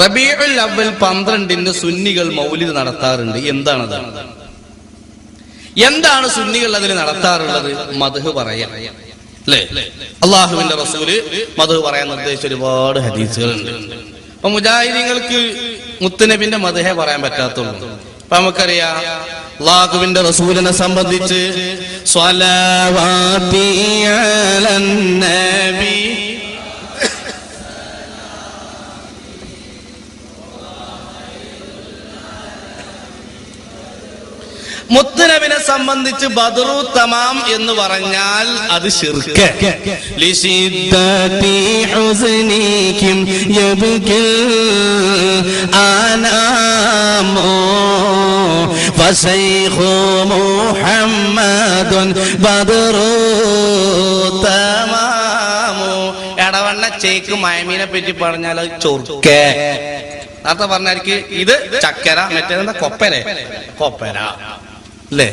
റബീഉൽ അവ്വൽ 12-ന് സുന്നികൾ മൗലിദ് നടത്താറുണ്ട്. എന്താണത്? എന്താണ് സുന്നികൾ അതിൽ നടത്താറുള്ളത്? മദ്ഹ് പറയാ, അല്ലേ? അള്ളാഹുവിന്റെ റസൂല് മദ്ഹ് പറയാൻ നിർദ്ദേശിച്ച ഒരുപാട് ഹദീസുകളുണ്ട്. അപ്പൊ മുജാഹിദീങ്ങൾക്ക് മുത്തുനബിന്റെ മദ്ഹേ പറയാൻ പറ്റാത്തുള്ളൂ. അപ്പൊ നമുക്കറിയാം, അള്ളാഹുവിന്റെ റസൂലിനെ സംബന്ധിച്ച് സ്വലവാതി അലൻ നബി, മുത്തുനബിനെ സംബന്ധിച്ച് ബദ്റു തമാം എന്ന് പറഞ്ഞാൽ അത് ശിർക്ക്. ലിശിദ്ദതി ഹുസ്നികിം യബ്കിൽ അനാമോ വശൈഖു മുഹമ്മദുൻ ബദ്റു തമാമോ. എടവണ്ണ ചേക്ക് മയമീനെ പറ്റി പറഞ്ഞാൽ അത് ചൊർക്കെ. നേരത്തെ പറഞ്ഞായിരിക്കും ഇത് ചക്കര, മറ്റേതെന്താ കൊപ്പര, കൊപ്പര അല്ലേ?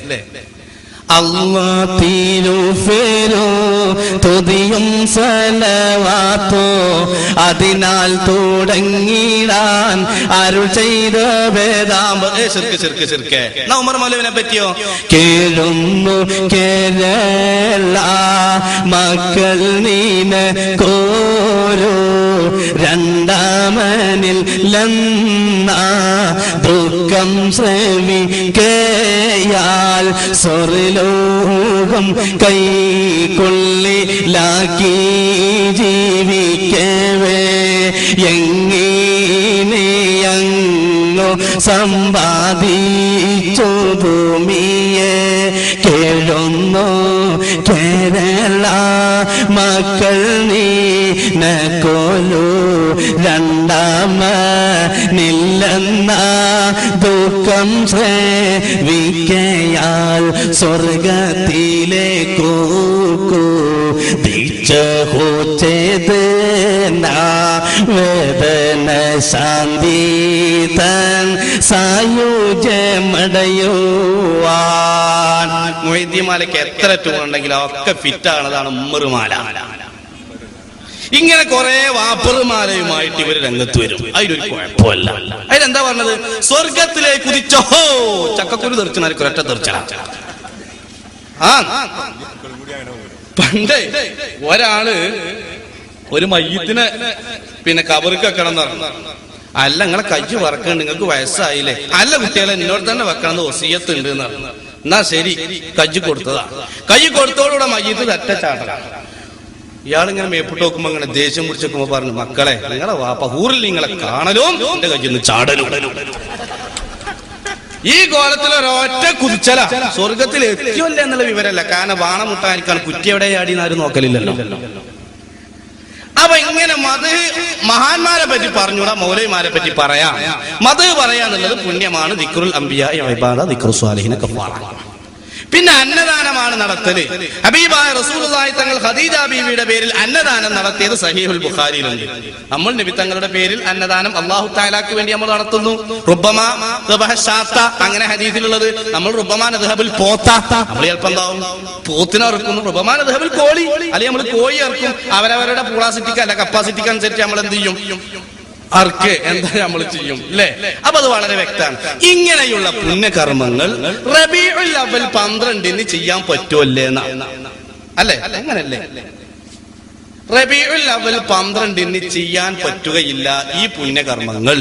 തുതിയും സലവാത്തോ അതിനാൽ തുടങ്ങിടാൻ അരുൾ ചെയ്ത വേദാമ്പ. ഉമർ മൗലവിനെ പറ്റിയോ? കേഴുന്നു കേരള മക്കൾ നീന കോരോ രണ്ടാമനിൽ ദുഃഖം ശ്രമിക്കയാൽ സ്വർലോകം കൈക്കൊള്ളിലാക്കി ജീവിക്കവേ എങ്ങനെയങ്ങോ സമ്പാദിച്ചു ഭൂമിയെ. കേഴുന്നു കേരള മക്കൾ നീനക്കോലു രണ്ടാമനില്ലെന്ന ദുഃഖം ശ്രവിക്കയാൽ സ്വർഗത്തിലേക്കു ദിച്ചഹോച്ചേത് വേദന ശാന്തി തൻ സായുജ്യമടയുവാൻ. മൊയ്തീമാലയ്ക്ക് എത്ര ടൂറുണ്ടെങ്കിലും ഒക്കെ ഫിറ്റാണതാണ് ഉമ്മറുമാല. ഇങ്ങനെ കുറെ വാപ്പറുമാലയുമായിട്ട് ഇവര് രംഗത്ത് വരും. അതിലൊരു കുഴപ്പമല്ല. അതിലെന്താ പറഞ്ഞത്? സ്വർഗത്തിലേക്ക് കുതിച്ചോ ചക്കക്കുരു തെറിച്ചനാല് ഒരൊറ്റ തെറിച്ചാ. പണ്ട് ഒരാള് ഒരു മയ്യത്തിനെ കബറിക്ക് വെക്കണം എന്ന് പറഞ്ഞു. അല്ല, നിങ്ങളെ കയ്യ് വറക്കണം, നിങ്ങൾക്ക് വയസ്സായില്ലേ? അല്ല കുട്ടികളെ, എന്നോട് തന്നെ വെക്കണം വസിയത്ത് ഉണ്ട് എന്ന് പറഞ്ഞു. എന്നാ ശരി, കയ്യ് കൊടുത്തതാ. കയ്യ് കൊടുത്തോടുകൂടെ മയ്യത്ത് ഒറ്റ ചാട്ടലാണ്. ഇയാളിങ്ങനെ മേപ്പിട്ട് നോക്കുമ്പോ ഇങ്ങനെ ദേഷ്യം പിടിച്ച് നോക്കുമ്പോ പറഞ്ഞു, മക്കളെ, നിങ്ങളെ വാപ്പ ഹൂറിൽ നിങ്ങളെ കാണലും എന്റെ കയ്യിൽ ചാടലും. ഈ കോലത്തിൽ ഒരൊറ്റ കുതിച്ചല സ്വർഗത്തിൽ എത്തിയല്ല എന്നുള്ള വിവരമല്ല. കാരണം വാണം മുട്ടായിരിക്കാൻ കുറ്റി എവിടെ ചാടിന്ന് ആരും നോക്കലില്ലല്ലോ. അപ്പൊ ഇങ്ങനെ മദ്ഹ് മഹാന്മാരെ പറ്റി പറഞ്ഞൂടാ, മൗലവിമാരെ പറ്റി പറയാം. മദ്ഹ് പറയാന്നുള്ളത് പുണ്യമാണ്. ദിക്റുൽ അംബിയാ ഇബാദ, ദിക്റു സ്വാലിഹീന കഫാറ. പിന്നെ അന്നദാനമാണ് നടത്തല്. ഹബീബായ റസൂലുള്ളാഹി തങ്ങൾ ഖദീജ ബീവിയുടെ പേരിൽ അന്നദാനം നടത്തിയത് സഹീഹുൽ ബുഖാരിയിലുണ്ട്. നമ്മൾ നബി തങ്ങളുടെ പേരിൽ അന്നദാനം അല്ലാഹു തആലാക്ക് വേണ്ടി നമ്മൾ നടത്തുന്നു. റുബ്ബമാ ദബഹ ഷാത്ത, അങ്ങനെ ഹദീസിലുള്ളത്. നമ്മൾ റുബ്ബമാ നദ്ഹബുൽ പോത്ത, നമ്മൾ ചിലപ്പോൾ എന്താവും പോത്തിനെ ഇറക്കുന്നു. റുബ്ബമാ നദ്ഹബുൽ കോഴി, അല്ലെങ്കിൽ നമ്മൾ കോഴി ഇറക്കും. അവരവരുടെ പൂളാസിറ്റിക്ക് അല്ല കപ്പാസിറ്റിക്ക് അനുസരിച്ച് നമ്മൾ എന്ത് ചെയ്യും? അർക്ക് എന്താ നമ്മൾ ചെയ്യും, അല്ലേ? അപ്പൊ അത് വളരെ വ്യക്തമാണ്. ഇങ്ങനെയുള്ള പുണ്യകർമ്മങ്ങൾ റബീഉൽ അവ്വൽ 12-ന് ചെയ്യാൻ പറ്റുമല്ലേ? അല്ലേ? അങ്ങനല്ലേ? റബീഉൽ അവ്വൽ 12-ന് ചെയ്യാൻ പറ്റുകയില്ല ഈ പുണ്യകർമ്മങ്ങൾ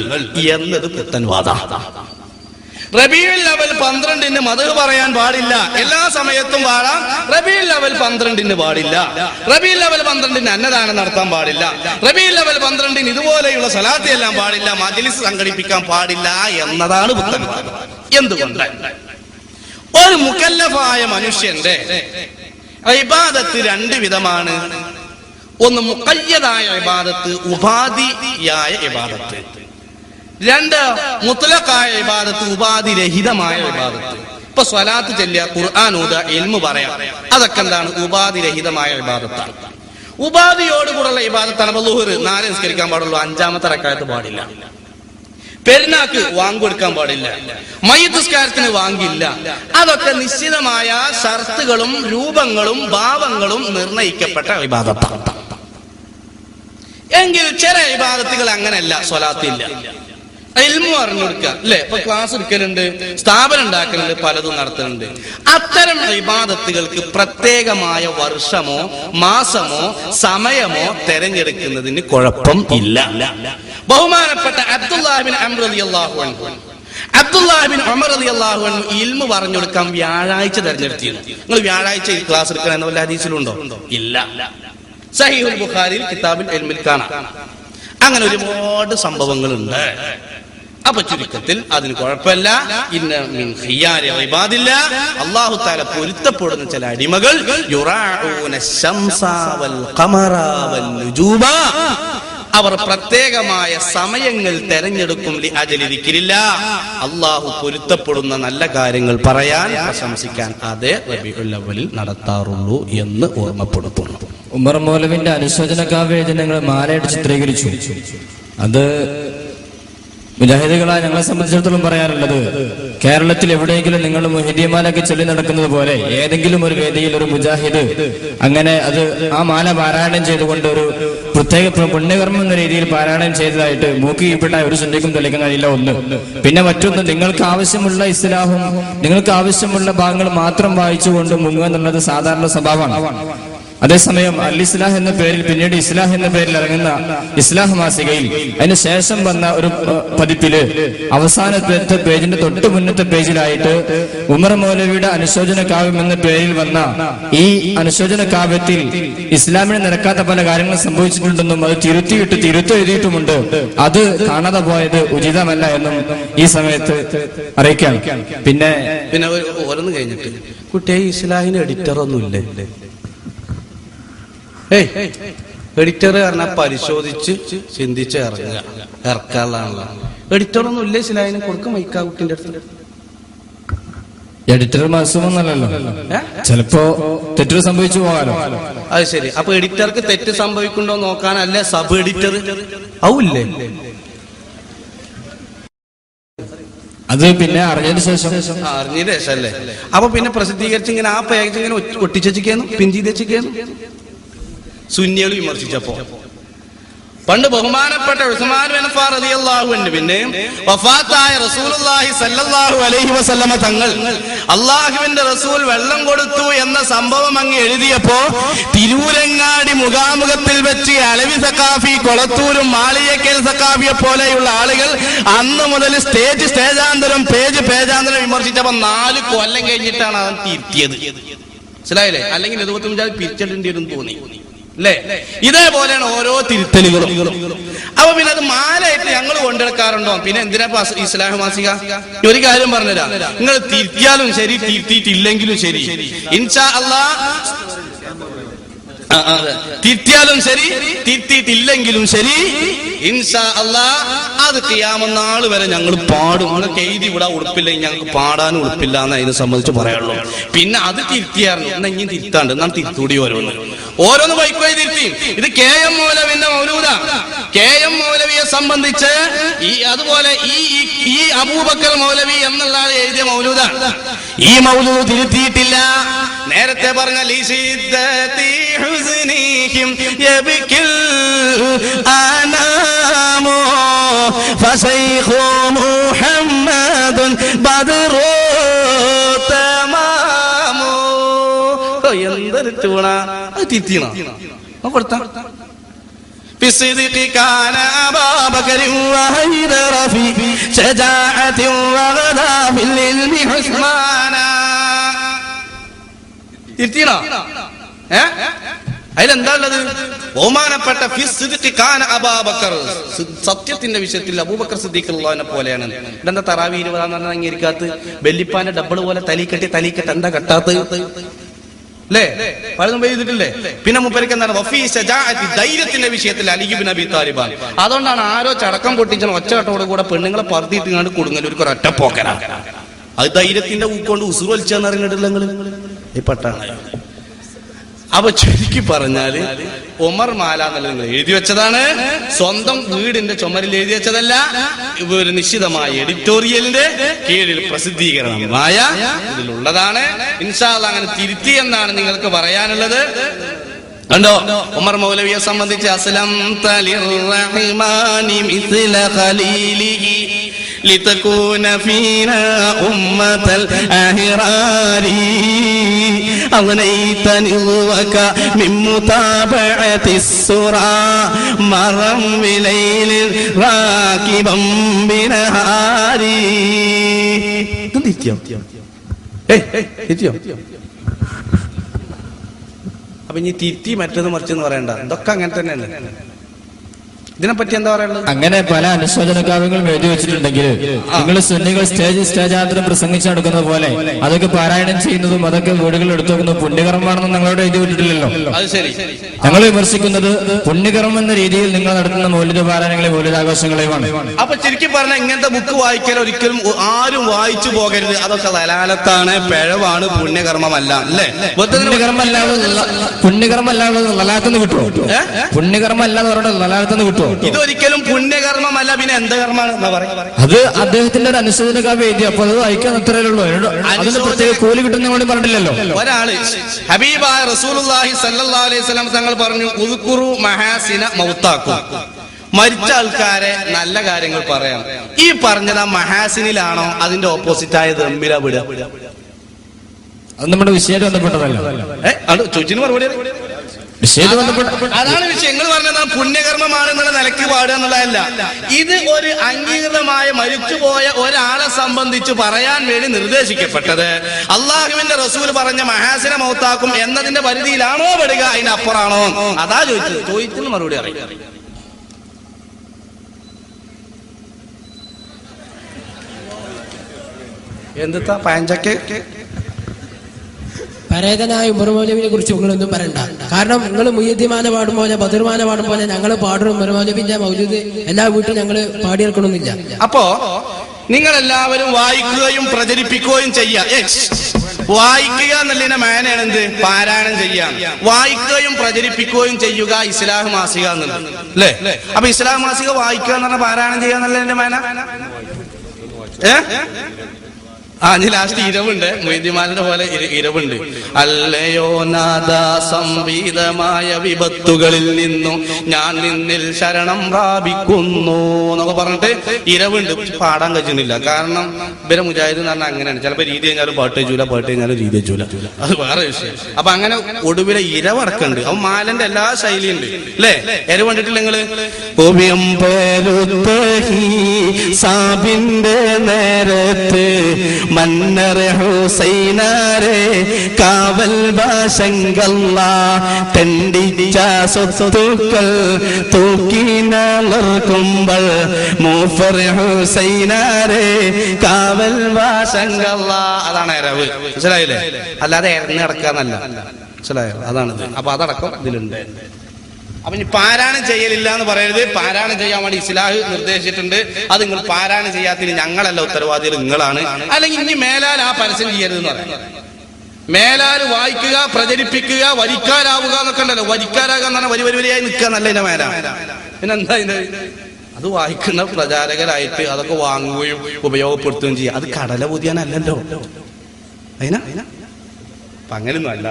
എന്നത് പുത്തൻ വാദമാണ്. റബീഉൽ അവ്വൽ 12-ന് മദ്ഹ് പറയാൻ പാടില്ല. എല്ലാ സമയത്തും പാടാം. റബീഉൽ അവ്വൽ 12-ന് പാടില്ല. റബീഉൽ അവ്വൽ 12-ന് അന്നദാനം നടത്താൻ പാടില്ല. റബീഉൽ അവ്വൽ 12-ന് ഇതുപോലെയുള്ള സ്വലാത്ത് എല്ലാം പാടില്ല. മജ്‌ലിസ് സംഘടിപ്പിക്കാൻ പാടില്ല എന്നതാണ് പുത്തൻ. എന്തുകൊണ്ട്? ഒരു മുകല്ലഫായ മനുഷ്യന്റെ ഇബാദത്ത് രണ്ട് വിധമാണ്. ഒന്ന് മുഖയ്യദായ ഇബാദത്ത്, ഉപാധിയായ ഇബാദത്ത്. രണ്ട് മുത്ലഖായ ഇബാദത്ത്, ഉപാധിരഹിതമായ ഇബാദത്ത്. ഇപ്പൊ സ്വലാത്ത് ചൊല്ലുക, ഖുർആൻ ഓതുക, ഇൽമു പറയാം, അതൊക്കെ എന്താണ്? ഉപാധിരഹിതമായ ഇബാദത്താണ്. ഉപാധിയോടുകൂടുള്ള ഇബാദത്താണ്. ളുഹർ 4 നിസ്കരിക്കാൻ പാടുള്ളൂ, 5ാമത്തെ റക്അത്ത് പാടില്ല. പെരുന്നാക്ക് വാങ്ങുകൊടുക്കാൻ പാടില്ല. മയ്യിത്ത് നിസ്കാരത്തിന് വാങ്ങില്ല. അതൊക്കെ നിശ്ചിതമായ ഷർത്തുകളും രൂപങ്ങളും ഭാവങ്ങളും നിർണയിക്കപ്പെട്ട ഇബാദത്താണ്. എങ്കിൽ ചില ഇബാദത്തുകൾ അങ്ങനെയല്ല, സ്വലാത്തില്ല. ഇൽമു അറിഞ്ഞു കൊടുക്കുക അല്ലെ. ഇപ്പൊ ക്ലാസ് എടുക്കലുണ്ട്, സ്ഥാപനം ഉണ്ടാക്കലുണ്ട്, പലതും നടത്തുന്നുണ്ട്. അത്തരം ഇബാദത്തുകൾക്ക് പ്രത്യേകമായ വർഷമോ മാസമോ സമയമോ തെരഞ്ഞെടുക്കുന്നതിന് കുഴപ്പം ഇല്ല. ബഹുമാനപ്പെട്ട അബ്ദുല്ലാഹ് ബിൻ അംർ റളിയല്ലാഹു അൻഹു, അബ്ദുല്ലാഹ് ബിൻ ഉമർ റളിയല്ലാഹു അൻഹു ഇൽമു പറഞ്ഞു കൊടുക്കാൻ വ്യാഴാഴ്ച തെരഞ്ഞെടുത്തിരുന്നു. നിങ്ങൾ വ്യാഴാഴ്ച ഈ ക്ലാസ് എടുക്കണം എന്ന വല്ല ഹദീസിലുണ്ടോ? ഇല്ല. സഹീഹുൽ ബുഖാരിയിൽ കിതാബുൽ ഇൽമിൽ കാണാം. അങ്ങനെ ഒരുപാട് സംഭവങ്ങളുണ്ട്. അപ്പൊ ചുരുക്കത്തിൽ അതിന് കുഴപ്പമില്ല. ഇന്ന മിൻ ഖിയാരി ഇബാദില്ലാ, അല്ലാഹു തആല പൊരുത്തപ്പെടുന്ന ചില അടിമകൾ യുറാഊന ശംസ വൽ ഖമറ വൻ നുജൂബ, അവർ പ്രത്യേകമായ സമയങ്ങൾ തെരഞ്ഞെടുക്കും. ലി അജലി ദിക്രില്ലാ, അല്ലാഹു പൊരുത്തപ്പെടുന്ന നല്ല കാര്യങ്ങൾ പറയാൻ, പ്രശംസിക്കാൻ അതേ റബീഉൽ അവ്വലിൽ നടത്താറുള്ളൂ എന്ന് ഓർമ്മപ്പെടുത്തുന്നു. ഉമർ മൗലവിന്റെ അനുശോചന കാവ്യം ഞങ്ങൾ മാലയിട്ട് ചിത്രീകരിച്ചു. അത് മുജാഹിദുകളായ ഞങ്ങളെ സംബന്ധിച്ചിടത്തോളം പറയാറുള്ളത്, കേരളത്തിൽ എവിടെയെങ്കിലും നിങ്ങൾ മുഹീദ്യമാലൊക്കെ ചൊല്ലി നടക്കുന്നത് പോലെ ഏതെങ്കിലും ഒരു വേദിയിൽ ഒരു മുജാഹിദ് അങ്ങനെ അത് ആ മാല പാരായണം ചെയ്തുകൊണ്ട് ഒരു പ്രത്യേക പുണ്യകർമ്മം എന്ന രീതിയിൽ പാരായണം ചെയ്തതായിട്ട് മൂക്കി കീഴ്പ്പെട്ട ഒരു സുന്നിക്കും തെളിയിക്കാൻ കഴിയില്ല. ഒന്ന്. പിന്നെ മറ്റൊന്ന്, നിങ്ങൾക്ക് ആവശ്യമുള്ള ഇസ്ലാഹും നിങ്ങൾക്ക് ആവശ്യമുള്ള ഭാഗങ്ങൾ മാത്രം വായിച്ചുകൊണ്ട് മുങ്ങുക എന്നുള്ളത് സാധാരണ സ്വഭാവമാണ്. അതേസമയം അൽ ഇസ്ലാഹ് എന്ന പേരിൽ പിന്നീട് ഇസ്ലാഹ് എന്ന പേരിൽ ഇറങ്ങുന്ന ഇസ്ലാഹ് മാസികയിൽ അതിന് ശേഷം വന്ന ഒരു പതിപ്പില് അവസാനത്തെ പേജിന്റെ തൊട്ട് മുന്നത്തെ പേജിലായിട്ട് ഉമർ മൗലവിയുടെ അനുശോചന കാവ്യം എന്ന പേരിൽ വന്ന ഈ അനുശോചന കാവ്യത്തിൽ ഇസ്ലാമിന് നിരക്കാത്ത പല കാര്യങ്ങളും സംഭവിച്ചിട്ടുണ്ടെന്നും അത് തിരുത്തെഴുതിയിട്ടുമുണ്ട്. അത് കാണാതെ പോയത് ഉചിതമല്ല എന്നും ഈ സമയത്ത് അറിയിക്കാം. പിന്നെ ഓരോന്ന് കഴിഞ്ഞിട്ട് കുട്ടിയെ ഇസ്ലാഹിന് എഡിറ്റർ ഒന്നുമില്ലേ? എഡിറ്റർ പറഞ്ഞാൽ പരിശോധിച്ച് ചിന്തിച്ച് ഇറക്കാനുള്ളതാണല്ലോ. എഡിറ്റർ ഒന്നും ഇല്ലേ ഇസ്ലാഹിന്? കൊടുക്കും മൈക്കാ കുട്ടിന്റെ അടുത്ത്. എഡിറ്റർ മാസമൊന്നല്ലോ, ചിലപ്പോ തെറ്റ് സംഭവിച്ചു പോകാലോ. അത് ശരി. അപ്പൊ എഡിറ്റർക്ക് തെറ്റ് സംഭവിക്കുന്നുണ്ടോ നോക്കാനല്ലേ സബ് എഡിറ്റർ ആവൂല്ലേ? അത് പിന്നെ അറിഞ്ഞതിന് ശേഷം അല്ലേ? അപ്പൊ പിന്നെ പ്രസിദ്ധീകരിച്ച് ഇങ്ങനെ ആ പേജ് ഇങ്ങനെ ഒട്ടിച്ചേച്ചിക്കുന്നു, പിൻ ചെയ്തേച്ചിക്കുന്നു. സുന്നികൾ വിമർശിച്ചപ്പോ പണ്ട് ബഹുമാനപ്പെട്ട ഉസ്മാൻ ബിൻ അഫ്ഫാൻ റളിയല്ലാഹു അൻഹുവിന്റെ വഫാത്തായ റസൂലുള്ളാഹി സ്വല്ലല്ലാഹു അലൈഹി വസല്ലമ തങ്ങൾ അല്ലാഹുവിന്റെ റസൂൽ വെള്ളം കൊടുത്തു എന്ന സംഭവം അങ്ങ് എഴുതിയപ്പോ തിരൂരങ്ങാടി മുഖാമുഖത്തിൽ വെച്ച് അലവി സഖാഫി, കൊളത്തൂരും മാളിയക്കൽ സഖാഫിയെ പോലെയുള്ള ആളുകൾ അന്ന് മുതൽ സ്റ്റേജാന്തരം പേജാന്തരം വിമർശിച്ചപ്പോ 4 കൊല്ലം കഴിഞ്ഞിട്ടാണ് അവൻ തിരുത്തിയത്. മനസ്സിലായില്ലേ? അല്ലെങ്കിൽ 25 പിരിച്ചിടേണ്ടി വരും തോന്നി അല്ലേ? ഇതേപോലെയാണ് ഓരോ തിരുത്തലുകളും. അപ്പൊ പിന്നെ അത് മാലായിട്ട് ഞങ്ങൾ കൊണ്ടെടുക്കാറുണ്ടോ? പിന്നെ എന്തിനാ ഇസ്ലാഹ് മാസിക? ഒരു കാര്യം പറഞ്ഞുതരാം, നിങ്ങൾ തിരുത്തിയാലും ശരി തിരുത്തിയിട്ടില്ലെങ്കിലും ശരി, ഇൻഷാ അല്ലാഹ് തിരുത്തിയാലും ശരി തിരുത്തിയിട്ടില്ലെങ്കിലും ശരി, ഇൻഷാ അല്ലാഹ് അത് ഖിയാമത്ത് നാൾ വരെ ഞങ്ങൾ പാടും. ഞങ്ങൾക്ക് എഴുതി ഇവിടെ ഉടുപ്പില്ലെങ്കിൽ ഞങ്ങൾക്ക് പാടാനും ഉടുപ്പില്ല എന്ന് അതിനെ സംബന്ധിച്ച് പറയാനുള്ളൂ. പിന്നെ അത് തിരുത്തിയായിരുന്നു, എന്നാ ഇനി തിരുത്താണ്ട് എന്നാ തിരുത്തൂടി ഓരോന്ന് വൈക്കോയി തിരുത്തി. ഇത് KM മൗലവിന്റെ മൗലൂദ. KM മൗലവിയെ സംബന്ധിച്ച് അതുപോലെ ഈ അബൂബക്കർ മൗലവി എന്നുള്ള ആൾ എഴുതിയ മൗലൂദ. ഈ മൗലൂദ് തിരുത്തിയിട്ടില്ല. നേരത്തെ പറഞ്ഞ എന്തൊരു തൂണ അത് തിരുത്തിണോ കൊടുത്ത തിരുത്തിണോ? അതിലെന്താ ഉള്ളത്? ബഹുമാനപ്പെട്ട സത്യത്തിന്റെ വിഷയത്തിൽ അബൂബക്കർ സിദ്ദീഖ് റളിയല്ലാഹു പോലെയാണ്. ഇതെന്താ തറാവി 20 അംഗീകരിക്കാത്ത? ബെല്ലിപ്പാന്റെ ഡബിൾ പോലെ തലീക്കെട്ടി എന്താ കെട്ടാത്ത അല്ലേ? പലതും ചെയ്തിട്ടില്ലേ? പിന്നെ മുപ്പരിക്ക് എന്താണ് ധൈര്യത്തിന്റെ വിഷയത്തിൽ അലി ഇബ്നു അബീ താലിബ്. അതുകൊണ്ടാണ് ആരോ ചടക്കം പൊട്ടിച്ച ഒച്ചകട്ടോട് കൂടെ പെണ്ണുങ്ങളെ പറത്തിയിട്ടാണ്ട് കൊടുങ്ങൽ ഒരു ഒറ്റ പോക്കനാ. അത് ധൈര്യത്തിന്റെ ഊക്കൊണ്ട് ഉസുർ വലിച്ചെന്ന് അറിഞ്ഞിട്ടില്ല നിങ്ങൾ ഈ പട്ടാണ്. അപ്പൊ ചുരുക്കി പറഞ്ഞാല് ഉമർ മാല എന്നുള്ളത് നിങ്ങൾ എഴുതി വെച്ചതാണ്, സ്വന്തം വീടിന്റെ ചുമരിൽ എഴുതി വെച്ചതല്ല. ഒരു നിശ്ചിതമായ എഡിറ്റോറിയലിന്റെ കീഴിൽ പ്രസിദ്ധീകരണമായ ഇതിലുള്ളതാണ്. ഇൻഷാ അല്ലാഹ് അങ്ങനെ തിരുത്തി എന്നാണ് നിങ്ങൾക്ക് പറയാനുള്ളത്. കണ്ടോ ഉമർ മൗലവിയെ സംബന്ധിച്ച് അസ്ലം തലിർറഹിമാനി മിസ്ല ഖലീലിഹി ലിതകൂന ഫീനാ ഉമ്മതൽ അഹ്റാരി അഗ്നൈതനി വക മിൻ മുതാബഅതിസ് സുറാ മറം ബിലൈലിൽ റാകിബം ബിനഹാരി. അപ്പൊ ഇനി തിറ്റി മറ്റത് മറിച്ചെന്ന് പറയണ്ട, ഇതൊക്കെ അങ്ങനെ തന്നെയല്ലേ. ഇതിനെപ്പറ്റി എന്താ പറയുള്ളത്? അങ്ങനെ പല അനുശോചന കാവ്യങ്ങളും എഴുതി വെച്ചിട്ടുണ്ടെങ്കിൽ നിങ്ങൾ സുന്നികൾ സ്റ്റേജാന്തരം പ്രസംഗിച്ചു നടക്കുന്നത് പോലെ അതൊക്കെ പാരായണം ചെയ്യുന്നതും അതൊക്കെ വീടുകൾ എടുത്തു വെക്കുന്നതും പുണ്യകർമ്മമാണെന്ന് ഞങ്ങളോട് എഴുതി വിട്ടിട്ടില്ലല്ലോ. അത് ശരി. ഞങ്ങൾ വിമർശിക്കുന്നത് പുണ്യകർമ്മം എന്ന രീതിയിൽ നിങ്ങൾ നടത്തുന്ന മൗലിക പാരായണങ്ങളെ മൗലികാഘോഷങ്ങളെയുമാണ്. അപ്പൊ ചുരുക്കി പറഞ്ഞ ഇങ്ങനത്തെ ബുക്ക് വായിക്കാൻ ഒരിക്കലും ആരും വായിച്ചു പോകരുത്. അതൊക്കെ ദലാലത്താണ്, പിഴവാണ്, പുണ്യകർമ്മമല്ല. അല്ലേ? പുണ്യകർമ്മല്ലാതെ ലലാലത്തുനിന്ന് കിട്ടുമോ? പുണ്യകർമ്മല്ലാതെ പറഞ്ഞാൽ ലലാലത്തുനിന്ന് കിട്ടുമോ? ഇതൊരിക്കലും പുണ്യകർമ്മമല്ല. പിന്നെ എന്ത് കർമ്മമാണ്? അത് അദ്ദേഹത്തിന്റെ ഒരു അനുശോചന കാവ്യം എഴുതി, അപ്പൊ അത് വായിക്കാൻ അത്രയേ ഉള്ളൂ. അതിന് പ്രത്യേക കൂലി കിട്ടുന്ന വേണ്ടി പറഞ്ഞിട്ടില്ലല്ലോ. ഒരാള് ഹബീബായ റസൂലുള്ളാഹി സ്വല്ലല്ലാഹു അലൈഹി വസല്ലം തങ്ങൾ പറഞ്ഞു, ഉദ്കുറു മഹാസിന മൗതാക്കും, മരിച്ച ആൾക്കാരെ നല്ല കാര്യങ്ങൾ പറയാം. ഈ പറഞ്ഞത് ആ മഹാസിനിലാണോ അതിന്റെ ഓപ്പോസിറ്റ് ആയ ദമ്മിലാ വിടുക? അത് നമ്മുടെ വിഷയമായിട്ട് ബന്ധപ്പെട്ടതല്ല. ചോദിച്ചിന് മറുപടി അതാണ് വിഷയം. നിങ്ങൾ പറഞ്ഞതാണ് പുണ്യകർമ്മമാണ് എന്നുള്ള നിലയ്ക്ക് പാടുക എന്നുള്ളതല്ല. ഇത് ഒരു അംഗീകൃതമായ മരിച്ചുപോയ ഒരാളെ സംബന്ധിച്ച് പറയാൻ വേണ്ടി നിർദ്ദേശിക്കപ്പെട്ടത് അള്ളാഹുവിന്റെ റസൂൽ പറഞ്ഞ മഹാസിന മൗത്താക്കും എന്നതിന്റെ പരിധിയിലാണോ പെടുക, അതിനപ്പുറാണോ? അതാ ചോദിച്ചത് മറുപടി അറിയാം. എന്താ പഴഞ്ചക്കെ പരേതനായ ഉമർ മൗലവിനെ കുറിച്ച് നിങ്ങളൊന്നും പറയണ്ട. കാരണം നിങ്ങൾ മുയ്യദ്ദിമാന പാടും പോലെ ബദർമാന പാടും പോലെ ഞങ്ങൾ പാടും ഉമർ മൗലവിന്റെ മൗലൂദ് എല്ലാ വീട്ടിലും ഞങ്ങൾ പാടിയെടുക്കണമെന്നില്ല. അപ്പോ നിങ്ങൾ എല്ലാവരും വായിക്കുകയും പ്രചരിപ്പിക്കുകയും ചെയ്യാം. വായിക്കുക എന്നുള്ളതിന്റെ മേനാണ് എന്ത്? പാരായണം ചെയ്യാം. വായിക്കുകയും പ്രചരിപ്പിക്കുകയും ചെയ്യുക ഇസ്ലാഹ് മാസിക എന്നുള്ളത് അല്ലേ? അപ്പൊ ഇസ്ലാഹ് മാസിക വായിക്കുക എന്ന് പറഞ്ഞാൽ പാരായണം ചെയ്യുക എന്നുള്ളതിന്റെ മേന ഇനി ലാസ്റ്റ് ഇരവുണ്ട്. മൊയ്തിമാലിന്റെ പോലെ ഇരവുണ്ട്. അല്ലയോ നാദ സംവീതമായ വിപത്തുകളിൽ നിന്നും ഞാൻ നിന്നിൽ ശരണം പ്രാപിക്കുന്നു എന്നൊക്കെ പറഞ്ഞിട്ട് ഇരവുണ്ട്. പാടാൻ കഴിയുന്നില്ല. കാരണം ഇവരെ മുജാഹിദ് എന്ന് പറഞ്ഞാൽ അങ്ങനെയാണ്. ചിലപ്പോ രീതി കഴിഞ്ഞാലും പാട്ട് വെച്ചൂല, പാട്ട് കഴിഞ്ഞാലും രീതി വെച്ചൂല. അത് വേറെ വിഷയം. അപ്പൊ അങ്ങനെ ഒടുവിലെ ഇരവടക്കുണ്ട്. അപ്പൊ മാലന്റെ എല്ലാ ശൈലിയുണ്ട് അല്ലേ? എരവ് കണ്ടിട്ടില്ല നിങ്ങള്? സാബിന്റെ നേരത്ത് മന്നറെ ഹുസൈനാരെ കാവൽ ഭാഷങ്കല്ല തെണ്ടിച്ച സ്വത്തുക്കൾ തൂക്കി നളർക്കുമ്പോൾ മൂഫർ ഹുസൈനാരെ കാവൽ ഭാഷങ്കല്ല. അതാണ് എരവ്. മനസ്സിലായില്ലേ? അല്ലാതെ എരഞ്ഞ് കിടക്കാന്നല്ല. മനസ്സിലായോ? അതാണിത്. അപ്പൊ അതടക്കം ഇതിലുണ്ട്. അപ്പൊ ഇനി പാരായണം ചെയ്യലില്ല എന്ന് പറയരുത്. പാരായണം ചെയ്യാൻ വേണ്ടി ഇസ്ലാഹ് നിർദ്ദേശിച്ചിട്ടുണ്ട്. അത് നിങ്ങൾ പാരായണം ചെയ്യാത്തതിന് ഞങ്ങളല്ല ഉത്തരവാദികൾ, നിങ്ങളാണ്. അല്ലെങ്കിൽ ഇനി മേലാൽ ആ പരസ്യം ചെയ്യരുതെന്ന് പറയാം. മേലാൽ വായിക്കുക, പ്രചരിപ്പിക്കുക, വരിക്കാരാവുക എന്നൊക്കെ ഉണ്ടല്ലോ. വരിക്കാരാകുക എന്ന് പറഞ്ഞാൽ വരിയായി നിൽക്കുക എന്നല്ല ഇതിന്റെ മേല. പിന്നെന്താ ഇത്? അത് വായിക്കുന്ന പ്രചാരകരായിട്ട് അതൊക്കെ വാങ്ങുകയും ഉപയോഗപ്പെടുത്തുകയും ചെയ്യുക. അത് കടല പുതിയാനല്ലല്ലോ. അതിനാ അപ്പൊ അങ്ങനെയൊന്നും അല്ല.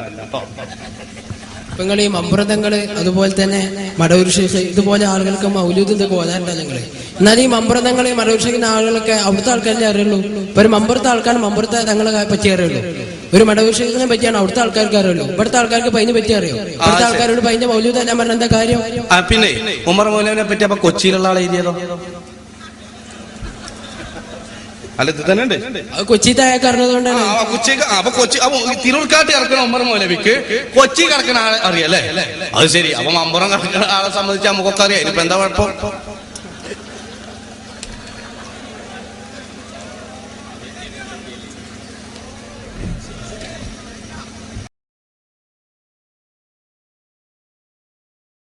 നിങ്ങൾ ഈ മമ്പ്രതങ്ങള് അതുപോലെ തന്നെ മടവൂർ ഷേഖ് ഇതുപോലെ ആളുകൾക്ക് മൗലൂദ് ഇതൊക്കെ ഓതാറുണ്ട് ഞങ്ങള്. എന്നാൽ ഈ മമ്പ്രതങ്ങള് മടവൂർ ഷേഖിന്റെ ആളുകളൊക്കെ അവിടുത്തെ ആൾക്കാരെ അറിയുള്ളൂ. ഇപ്പൊ ഒരു മമ്പുറത്തെ ആൾക്കാർ മമ്പുറത്തെ തങ്ങളെ പറ്റി അറിയുള്ളൂ. ഒരു മടവൂർ ഷേഖിനെ പറ്റിയാണ് അവിടുത്തെ ആൾക്കാർക്ക് അറിയുള്ളൂ. ഇവിടുത്തെ ആൾക്കാർക്ക് പൈനെ പറ്റി അറിയോ? ഇവിടുത്തെ ആൾക്കാരോട് പൈന്റെ മൗലൂദ് എല്ലാം പറഞ്ഞ എന്താ കാര്യം? പിന്നെ ഉമർ മൗലവിനെ പറ്റി അപ്പൊ കൊച്ചിയിലുള്ള ആളെ എഴുതിയതോ? അല്ല, ഇത് തന്നെ ഉണ്ട്. കൊച്ചിത്തെ അറിഞ്ഞതുകൊണ്ടാണ്. അപ്പൊ കൊച്ചി തിരൂർക്കാട്ട് കിടക്കണ ഉമർ മൗലവിക്ക് കൊച്ചി കിടക്കണ ആളെ അറിയാല്ലേ? അത് ശരി. അപ്പൊ മമ്പുറം കിടക്കുന്ന ആളെ സംബന്ധിച്ച് നമുക്കൊക്കെ അറിയാം. ഇനിയിപ്പോ എന്താ കുഴപ്പം?